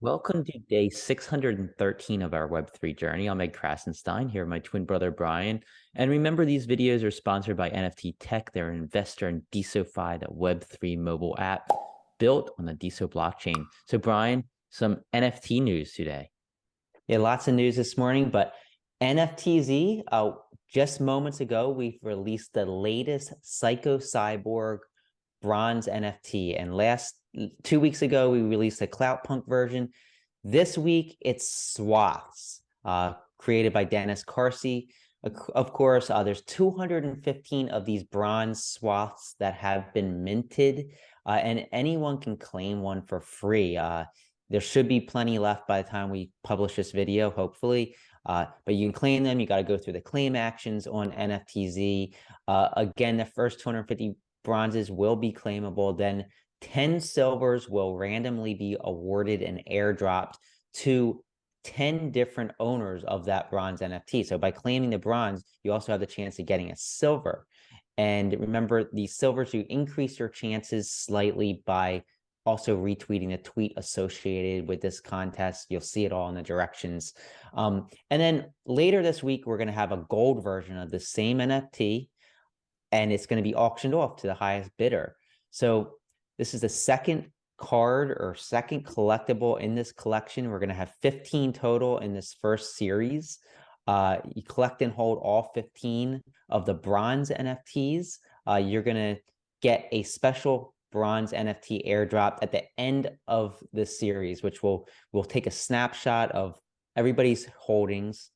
Welcome to day 613 of our Web3 journey. I'm Ed Krasenstein here with my twin brother, Brian. And remember, these videos are sponsored by NFT Tech. They're an investor in DeSoFi, the Web3 mobile app built on the DeSo blockchain. So, Brian, some NFT news today. Yeah, lots of news this morning, but NFTz, just moments ago, we've released the latest Psycho Cyborg bronze NFT. And 2 weeks ago, we released a Cloutpunk version. This week, it's Swaths, created by Dennis Carsey. Of course, there's 215 of these bronze swaths that have been minted, and anyone can claim one for free. There should be plenty left by the time we publish this video, hopefully. But you can claim them. You got to go through the claim actions on NFTz. Again, the first 250 bronzes will be claimable. Then 10 silvers will randomly be awarded and airdropped to 10 different owners of that bronze NFT. So by claiming the bronze, you also have the chance of getting a silver. And remember, these silvers, you increase your chances slightly by also retweeting the tweet associated with this contest. You'll see it all in the directions. And then later this week, we're going to have a gold version of the same NFT, and it's going to be auctioned off to the highest bidder. So this is the second card or second collectible in this collection. We're going to have 15 total in this first series. You collect and hold all 15 of the bronze NFTs. You're going to get a special bronze NFT airdrop at the end of the series, which we'll take a snapshot of everybody's holdings.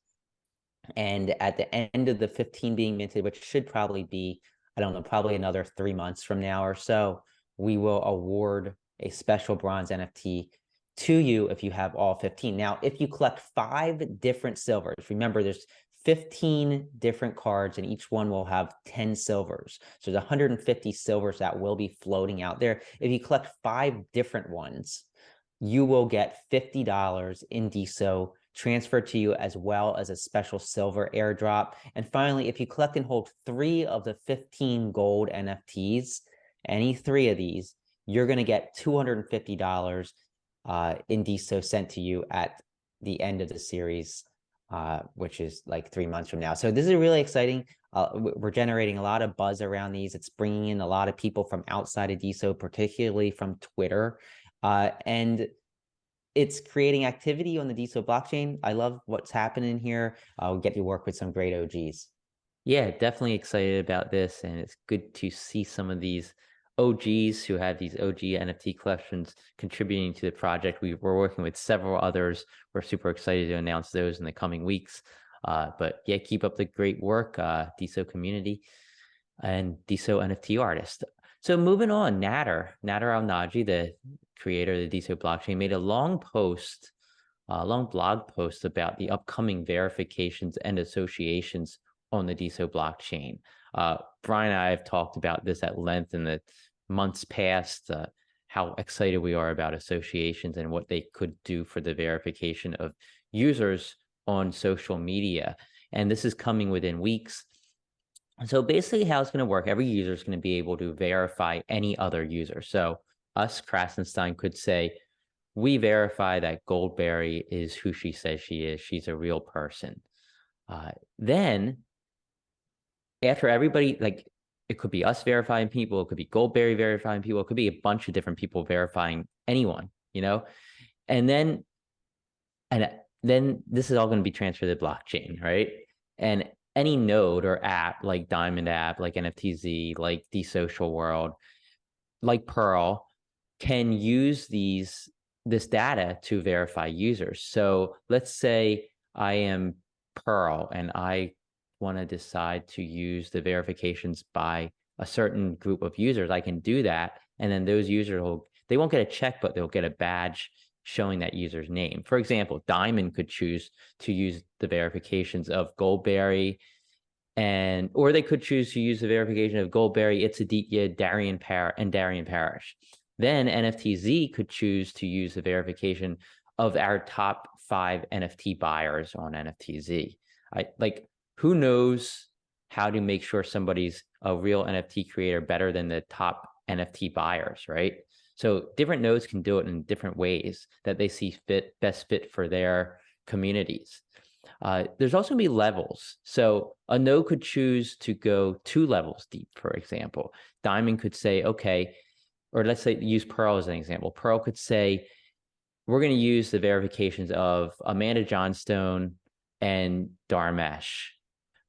And at the end of the 15 being minted, which should probably be, I don't know, probably another 3 months from now or so, we will award a special bronze NFT to you if you have all 15. Now, if you collect 5 different silvers, remember there's 15 different cards and each one will have 10 silvers. So there's 150 silvers that will be floating out there. If you collect 5 different ones, you will get $50 in DeSo transferred to you, as well as a special silver airdrop. And finally, if you collect and hold 3 of the 15 gold NFTs, any 3 of these, you're going to get $250 in DeSo sent to you at the end of the series, which is like 3 months from now. So this is really exciting. We're generating a lot of buzz around these. It's bringing in a lot of people from outside of DeSo, particularly from Twitter. And it's creating activity on the DeSo blockchain. I love what's happening here. We get to work with some great OGs. Yeah, definitely excited about this. And it's good to see some of these OGs who have these OG NFT collections contributing to the project. We're working with several others. We're super excited to announce those in the coming weeks. But yeah, keep up the great work, DeSo community and DeSo NFT artist. So moving on, Nader Al-Naji, the creator of the DeSo blockchain, made a long blog post about the upcoming verifications and associations on the DeSo blockchain. Brian and I have talked about this at length in the months past, how excited we are about associations and what they could do for the verification of users on social media. And this is coming within weeks. So basically how it's going to work, every user is going to be able to verify any other user. So us, Krasenstein, could say, we verify that Goldberry is who she says she is. She's a real person. Then after everybody, like, it could be us verifying people, it could be Goldberry verifying people, it could be a bunch of different people verifying anyone, and then this is all going to be transferred to the blockchain, right? And any node or app like Diamond app, like NFTz, like DeSocial World, like Pearl, can use this data to verify users. So let's say I am Pearl and I want to decide to use the verifications by a certain group of users. I can do that, and then those users they won't get a check, but they'll get a badge showing that user's name. For example, Diamond could choose to use the verifications of Goldberry, or they could choose to use the verification of Goldberry, Itzaditya, Darian Parrish. Then NFTz could choose to use the verification of our top 5 NFT buyers on NFTz. Who knows how to make sure somebody's a real NFT creator better than the top NFT buyers, right? So different nodes can do it in different ways that they see best fit for their communities. There's also going to be levels. So a node could choose to go 2 levels deep, for example. Diamond could say, okay, or let's say use Pearl as an example. Pearl could say, we're going to use the verifications of Amanda Johnstone and Dharmesh,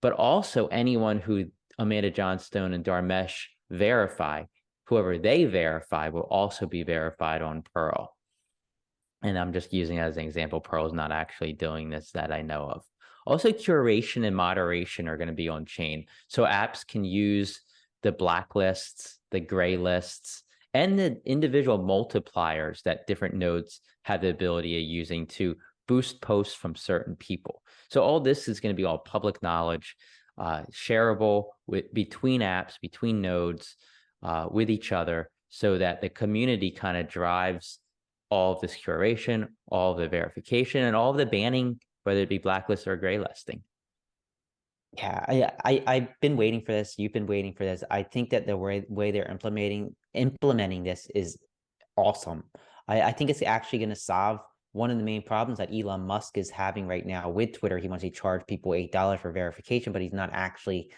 but also anyone who Amanda Johnstone and Dharmesh verify, whoever they verify will also be verified on Pearl. And I'm just using it as an example. Pearl is not actually doing this that I know of. Also, curation and moderation are going to be on chain. So apps can use the blacklists, the gray lists, and the individual multipliers that different nodes have the ability of using to boost posts from certain people. So all this is going to be all public knowledge, shareable between apps, between nodes, with each other, so that the community kind of drives all of this curation, all of the verification, and all of the banning, whether it be blacklist or gray listing. Yeah, I've been waiting for this. You've been waiting for this. I think that the way they're implementing this is awesome. I think it's actually going to solve one of the main problems that Elon Musk is having right now with Twitter. He wants to charge people $8 for verification, but he's not actually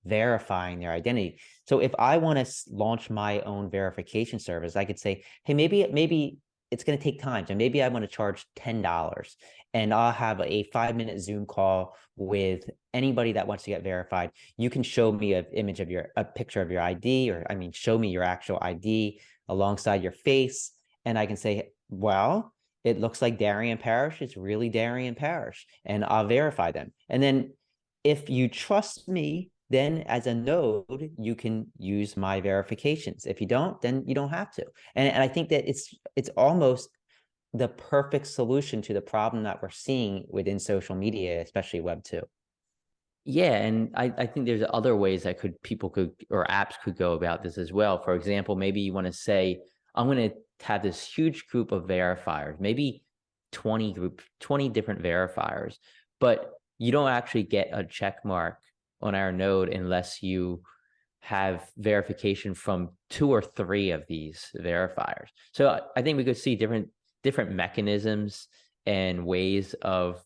verifying their identity. So if I want to launch my own verification service, I could say, hey, maybe it's going to take time. So maybe I want to charge $10 and I'll have a 5-minute Zoom call with anybody that wants to get verified. You can show me a picture of your ID, or I mean, show me your actual ID alongside your face. And I can say, well, it looks like Darian Parrish. It's really Darian Parrish. And I'll verify them. And then if you trust me, then as a node, you can use my verifications. If you don't, then you don't have to. And I think that it's almost the perfect solution to the problem that we're seeing within social media, especially Web 2. Yeah, and I think there's other ways that people could, or apps could go about this as well. For example, maybe you want to say, I'm going to have this huge group of verifiers, maybe 20 different verifiers, but you don't actually get a check mark on our node unless you have verification from 2 or 3 of these verifiers. So I think we could see different mechanisms and ways of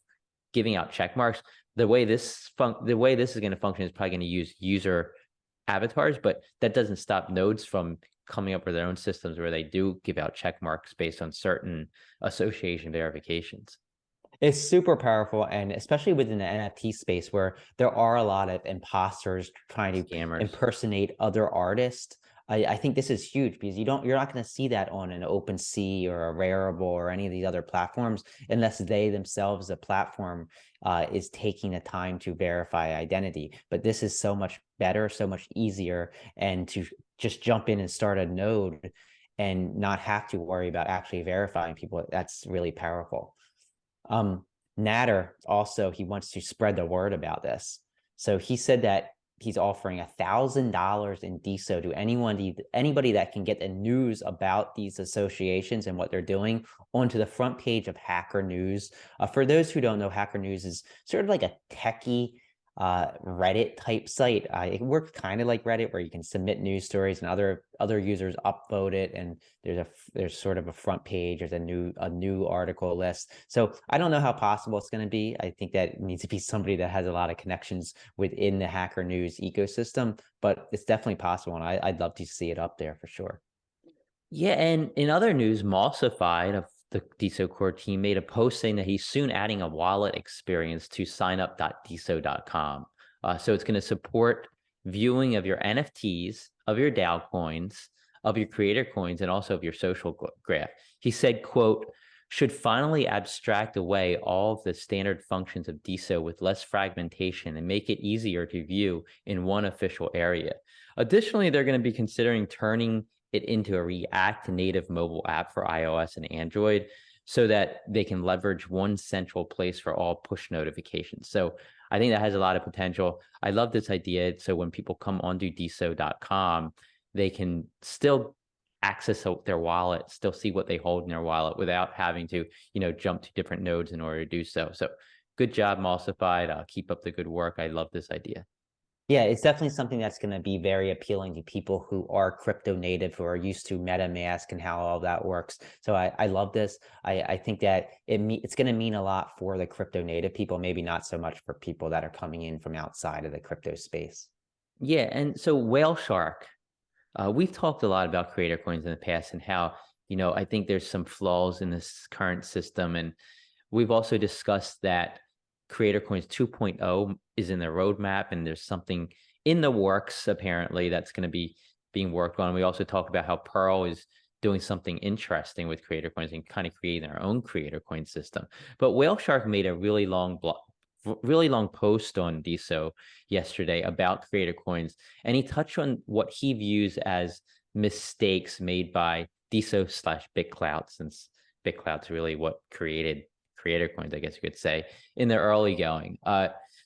giving out check marks. The way this is going to function is probably going to use user avatars, but that doesn't stop nodes from coming up with their own systems where they do give out check marks based on certain association verifications. It's super powerful, and especially within the NFT space where there are a lot of imposters trying to Scammers. impersonate other artists. I think this is huge because you're not going to see that on an OpenSea or a Rarible or any of these other platforms unless they themselves, the platform, is taking the time to verify identity. But this is so much better, so much easier, and to just jump in and start a node and not have to worry about actually verifying people, that's really powerful. Natter also, he wants to spread the word about this. So he said that he's offering $1,000 in DeSo to anybody that can get the news about these associations and what they're doing onto the front page of Hacker News. For those who don't know, Hacker News is sort of like a techie Reddit type site. It works kind of like Reddit, where you can submit news stories and other users upvote it, and there's sort of a front page, there's a new article list. So I don't know how possible it's going to be. I think that it needs to be somebody that has a lot of connections within the Hacker News ecosystem, but it's definitely possible, and I'd love to see it up there for sure. Yeah, and in other news, Malsified of the DeSo core team made a post saying that he's soon adding a wallet experience to signup.deso.com. So it's going to support viewing of your NFTs, of your DAO coins, of your creator coins, and also of your social graph. He said, quote, should finally abstract away all of the standard functions of DeSo with less fragmentation and make it easier to view in one official area. Additionally, they're going to be considering turning it into a React native mobile app for iOS and Android so that they can leverage one central place for all push notifications. So I think that has a lot of potential. I love this idea. So when people come onto DeSo.com, they can still access their wallet, still see what they hold in their wallet without having to, jump to different nodes in order to do so. So good job, Malsified. Keep up the good work. I love this idea. Yeah, it's definitely something that's going to be very appealing to people who are crypto native, who are used to MetaMask and how all that works. So I love this. I think that it's going to mean a lot for the crypto native people, maybe not so much for people that are coming in from outside of the crypto space. Yeah, and so Whale Shark, we've talked a lot about creator coins in the past and how, I think there's some flaws in this current system. And we've also discussed that Creator Coins 2.0 is in the roadmap, and there's something in the works apparently that's going to be being worked on. We also talk about how Pearl is doing something interesting with Creator Coins and kind of creating their own Creator Coin system. But Whale Shark made a really long post on DeSo yesterday about Creator Coins, and he touched on what he views as mistakes made by DeSo slash BitClout, since BitClout's really what created Creator Coins, I guess you could say, in the early going.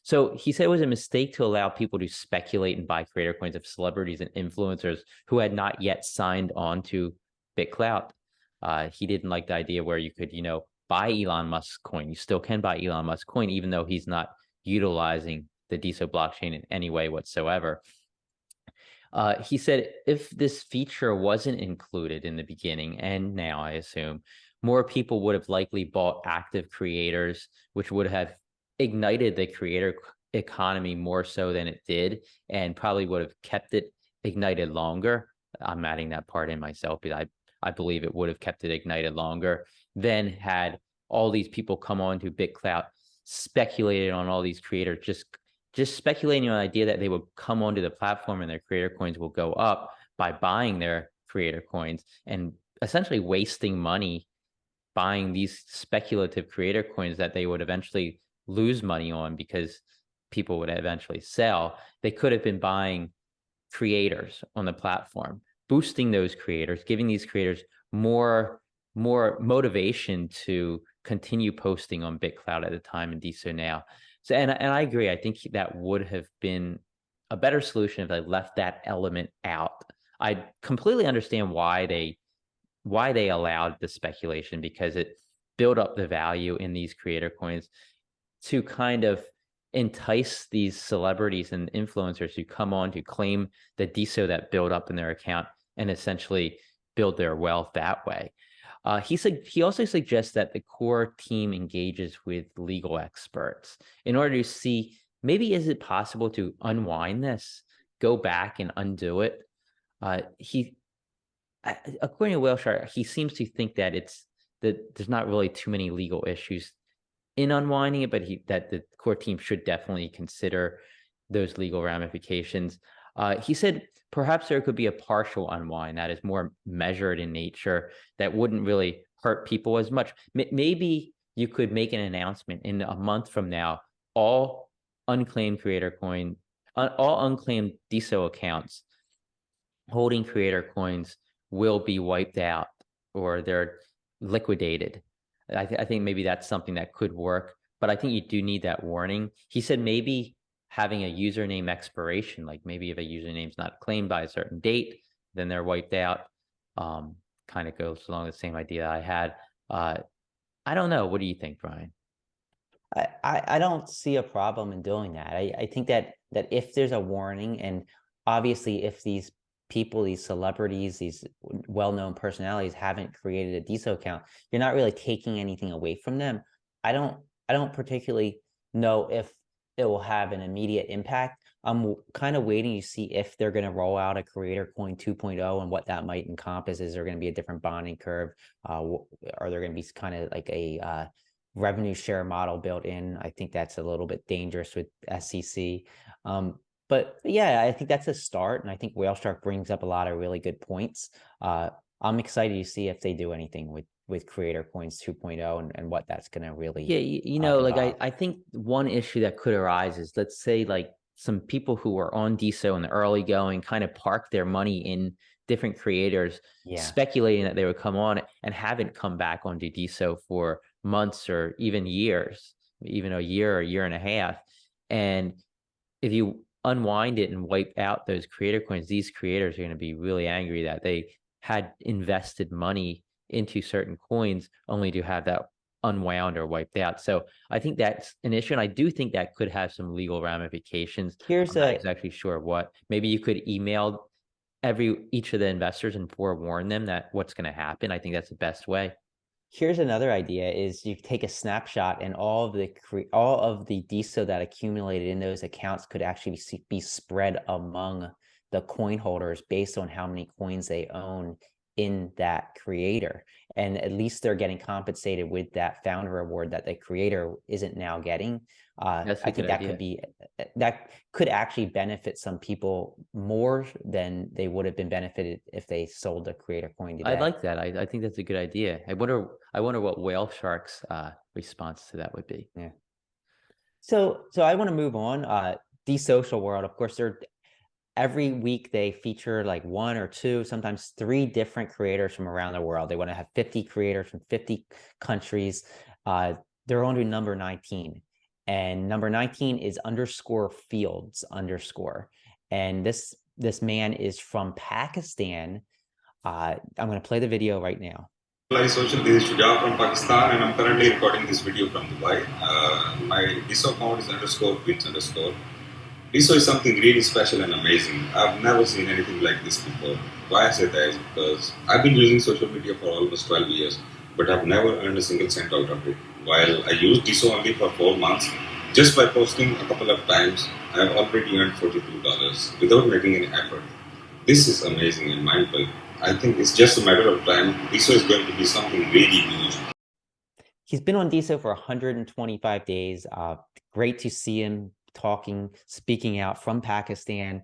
So he said it was a mistake to allow people to speculate and buy Creator Coins of celebrities and influencers who had not yet signed on to BitClout. He didn't like the idea where you could, buy Elon Musk's coin. You still can buy Elon Musk's coin, even though he's not utilizing the DeSo blockchain in any way whatsoever. He said if this feature wasn't included in the beginning, and now I assume, more people would have likely bought active creators, which would have ignited the creator economy more so than it did, and probably would have kept it ignited longer. I'm adding that part in myself, but I believe it would have kept it ignited longer than had all these people come on to BitClout, speculated on all these creators, just speculating on the idea that they would come onto the platform and their creator coins will go up by buying their creator coins, and essentially wasting money buying these speculative creator coins that they would eventually lose money on because people would eventually sell. They could have been buying creators on the platform, boosting those creators, giving these creators more motivation to continue posting on BitClout at the time and DeSo now. So, and I agree. I think that would have been a better solution if they left that element out. I completely understand why they allowed the speculation, because it built up the value in these creator coins to kind of entice these celebrities and influencers who come on to claim the DeSo that build up in their account and essentially build their wealth that way. He also suggests that the core team engages with legal experts in order to see, maybe is it possible to unwind this, go back and undo it. According to Whale Shark, he seems to think that there's not really too many legal issues in unwinding it, but that the core team should definitely consider those legal ramifications. He said perhaps there could be a partial unwind that is more measured in nature, that wouldn't really hurt people as much. Maybe you could make an announcement in a month from now, all unclaimed all unclaimed DeSo accounts holding creator coins will be wiped out, or they're liquidated. I think maybe that's something that could work, but I think you do need that warning. He said maybe having a username expiration, like maybe if a username's not claimed by a certain date, then they're wiped out. Kind of goes along the same idea I had. I don't know. What do you think, Brian? I don't see a problem in doing that. I think that if there's a warning, and obviously if these people, these celebrities, these well-known personalities haven't created a DeSo account, you're not really taking anything away from them. I don't particularly know if it will have an immediate impact. I'm kind of waiting to see if they're going to roll out a Creator Coin 2.0 and what that might encompass. Is there going to be a different bonding curve? Are there going to be kind of like a revenue share model built in? I think that's a little bit dangerous with SEC. But yeah, I think that's a start. And I think Whale Shark brings up a lot of really good points. I'm excited to see if they do anything with Creator Coins 2.0 and what that's going to really Yeah, like involve. I think one issue that could arise is, let's say like some people who were on DeSo in the early going kind of park their money in different creators, Yeah. speculating that they would come on and haven't come back onto DeSo for months or even years, even a year or a year and a half. And if you unwind it and wipe out those creator coins, these creators are going to be really angry that they had invested money into certain coins only to have that unwound or wiped out. So I think that's an issue, and I do think that could have some legal ramifications. Here's I'm not a exactly sure what. Maybe you could email each of the investors and forewarn them that what's going to happen. I think that's the best way. Here's another idea is you take a snapshot and all of the DeSo that accumulated in those accounts could actually be spread among the coin holders based on how many coins they own in that creator. And at least they're getting compensated with that founder reward that the creator isn't now getting. That's a I good think idea. that could actually benefit some people more than they would have been benefited if they sold the creator coin I today. like that. I think that's a good idea. I wonder what Whale Shark's response to that would be. Yeah. So I want to move on. The social world, of course, they're every week they feature like one or two, sometimes three different creators from around the world. They want to have 50 creators from 50 countries. They're on to number 19. And number 19 is underscore fields underscore. And this man is from Pakistan. I'm going to play the video right now. Hi social, this is Shuja from Pakistan and I'm currently recording this video from Dubai. My DeSo account is underscore pins underscore. DeSo is something really special and amazing. I've never seen anything like this before. Why I say that is because I've been using social media for almost 12 years, but I've never earned a single cent out of it. While I used DeSo only for 4 months, just by posting a couple of times, I've already earned $42 without making any effort. This is amazing and mind-blowing. I think it's just a matter of time. DeSo is going to be something really huge. He's been on DeSo for 125 days. Great to see him speaking out from Pakistan.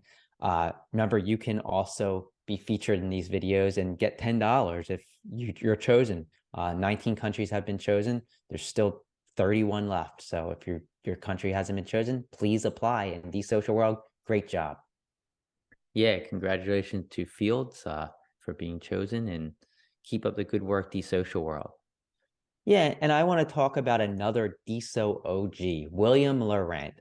Remember, you can also be featured in these videos and get $10 if you're chosen. 19 countries have been chosen. There's still 31 left. So if your country hasn't been chosen, please apply. In the social world, great job. Yeah, congratulations to Fields for being chosen, and keep up the good work, the social world. Yeah, and I want to talk about another DeSo OG, William Laurent.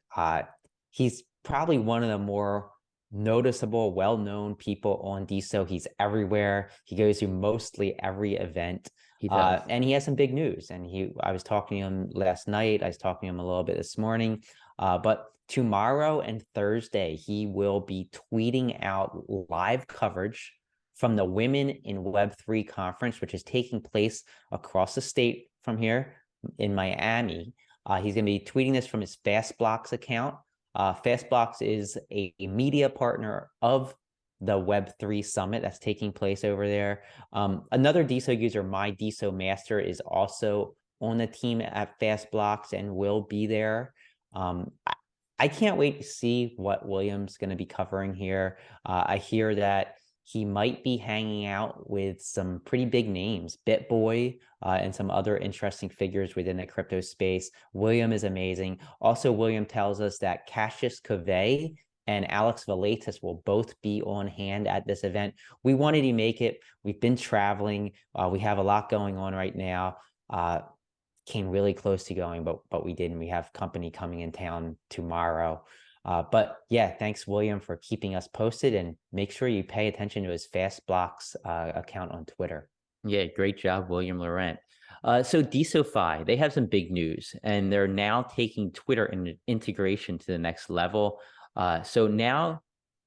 He's probably one of the more noticeable, well-known people on DeSo. He's everywhere. He goes to mostly every event. He does. And he has some big news. And I was talking to him last night. I was talking to him a little bit this morning. But tomorrow and Thursday, he will be tweeting out live coverage from the Women in Web3 conference, which is taking place across the state from here in Miami. He's going to be tweeting this from his Fastblocks account. Fastblocks is a media partner of the Web3 Summit that's taking place over there. Another DeSo user, my DeSo Master, is also on the team at Fastblocks and will be there. I can't wait to see what William's going to be covering here. I hear that he might be hanging out with some pretty big names, BitBoy, and some other interesting figures within the crypto space. William is amazing. Also, William tells us that Cassius Cavey and Alex Valetis will both be on hand at this event. We wanted to make it. We've been traveling. We have a lot going on right now. Came really close to going, but we didn't. We have company coming in town tomorrow. But yeah, thanks, William, for keeping us posted, and make sure you pay attention to his Fastblocks account on Twitter. Yeah, great job, William Laurent. So DeSoFi, they have some big news, and they're now taking Twitter integration to the next level. So now,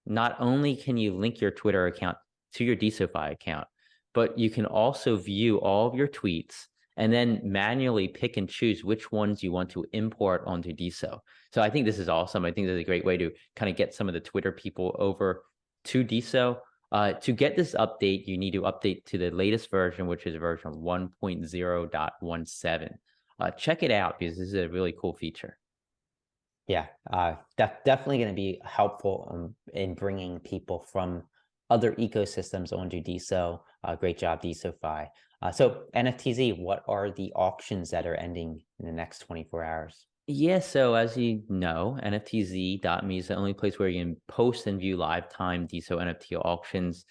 not only can you link your Twitter account to your DeSoFi account, but you can also view all of your tweets and then manually pick and choose which ones you want to import onto DeSo. So I think this is awesome. I think this is a great way to kind of get some of the Twitter people over to DeSo. To get this update, you need to update to the latest version, which is version 1.0.17. Check it out because this is a really cool feature. Yeah, definitely going to be helpful in bringing people from other ecosystems onto DeSo. Great job, DeSoFi. So NFTz, what are the auctions that are ending in the next 24 hours? Yeah, so as you know, NFTz.me is the only place where you can post and view live time DeSo NFT auctions.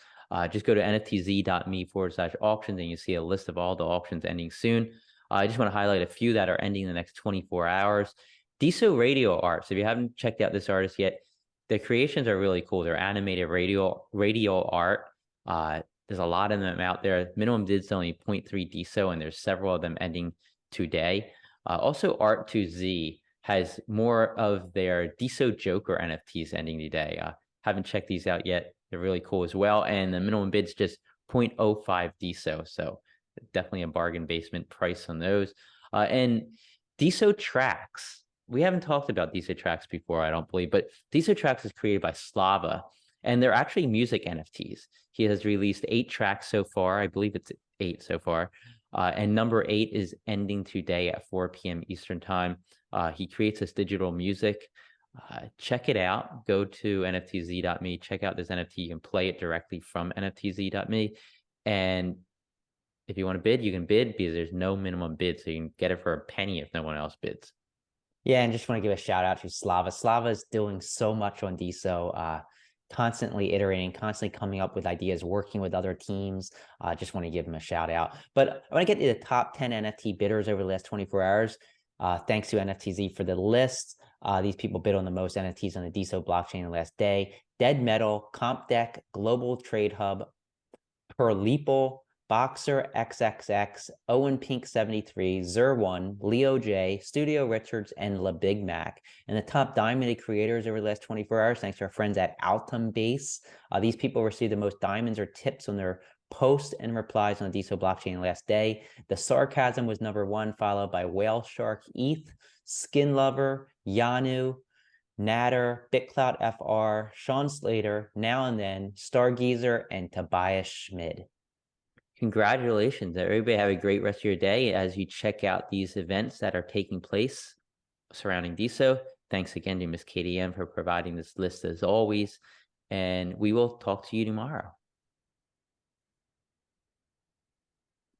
Just go to NFTz.me/auctions and you see a list of all the auctions ending soon. I just want to highlight a few that are ending in the next 24 hours. DeSo radio art. So if you haven't checked out this artist yet, the creations are really cool. They're animated radio art. There's a lot of them out there. Minimum bid's only 0.3 DeSo, and there's several of them ending today. Also, Art2Z has more of their DeSo Joker NFTs ending today. Haven't checked these out yet. They're really cool as well. And the minimum bid's just 0.05 DeSo. So definitely a bargain basement price on those. And DeSo Tracks. We haven't talked about DeSo Tracks before, I don't believe, but DeSo Tracks is created by Slava, and they're actually music NFTs. He has released 8 tracks so far. I believe it's 8 so far. And number 8 is ending today at 4 p.m. Eastern time. He creates this digital music. Check it out. Go to NFTz.me. Check out this NFT. You can play it directly from NFTz.me. And if you want to bid, you can bid because there's no minimum bid. So you can get it for a penny if no one else bids. Yeah, and just want to give a shout out to Slava. Slava is doing so much on DeSo, constantly iterating, constantly coming up with ideas, working with other teams. Just want to give him a shout out. But I want to get to the top 10 NFT bidders over the last 24 hours. Thanks to NFTz for the list. These people bid on the most NFTs on the DeSo blockchain the last day. Dead Metal, CompDeck, Global Trade Hub, Perleeple, Boxer XXX, Owen Pink 73, Zer1, Leo J, Studio Richards, and La Big Mac. And the top diamond creators over the last 24 hours, thanks to our friends at Altum Base. These people received the most diamonds or tips on their posts and replies on the DeSo blockchain last day. The Sarcasm was number 1, followed by Whale Shark ETH, Skin Lover, Yanu, Natter, BitCloud FR, Sean Slater, Now and Then, Stargazer, and Tobias Schmid. Congratulations. Everybody have a great rest of your day as you check out these events that are taking place surrounding DeSo. Thanks again to Ms. KDM for providing this list as always. And we will talk to you tomorrow.